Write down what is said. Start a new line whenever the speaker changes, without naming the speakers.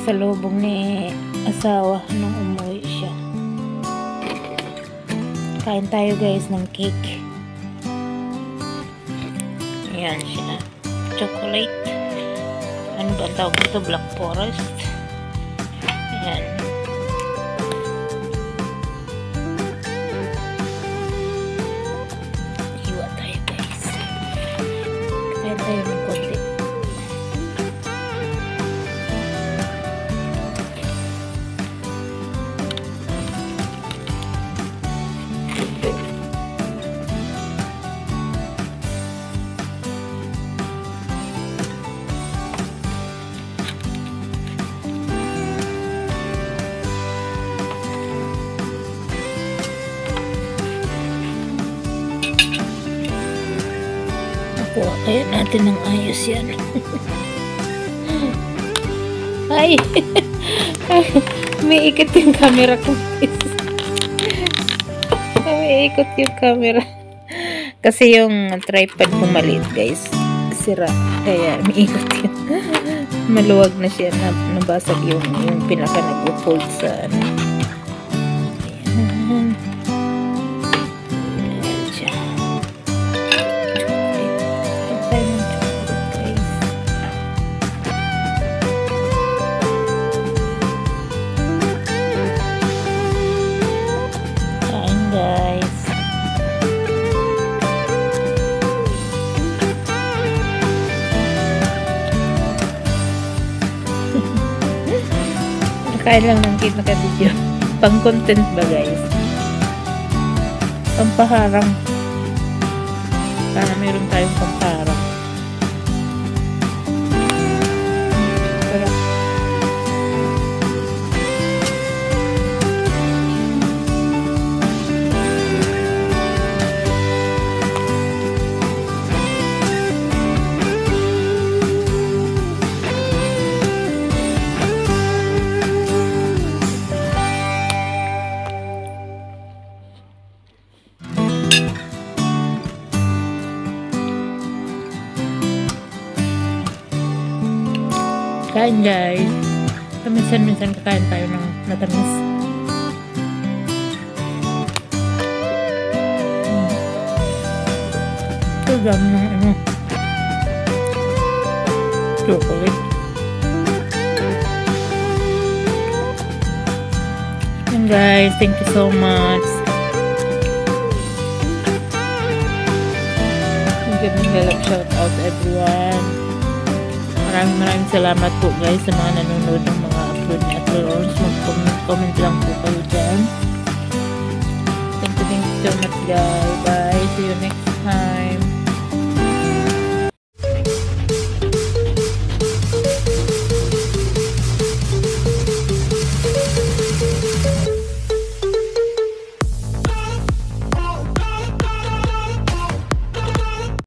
pasalubong ni asawa nung umuwi siya. Kain tayo guys ng cake. Ayan siya. Chocolate. Ano ba tawag ito? Black Forest. Ayan. Hiwa tayo guys. Kain tayo ng konti. Kuha kaya natin ng ayos yan. Ay! May ikot yung camera ko. May ikot yung camera. Kasi yung tripod ko maliit guys. Sira. Kaya may ikot yun. Maluwag na siya. Nabasag yung pinaka nag-fold sa ano. Ayan. Guys. Kain lang ng cake na ka-video. Pang content ba guys? Pampaharang. Sana mayroon tayong pampaharang. Kain guys. Minsan-minsan kakain tayo ng matamis. Ito dami ng ano. Chocolate. And guys, thank you so much. Magandang shout out everyone. Maraming salamat po guys sa mga nanonood ng mga upload ni Ate Lawrence. Mag-comment lang po kayo dyan.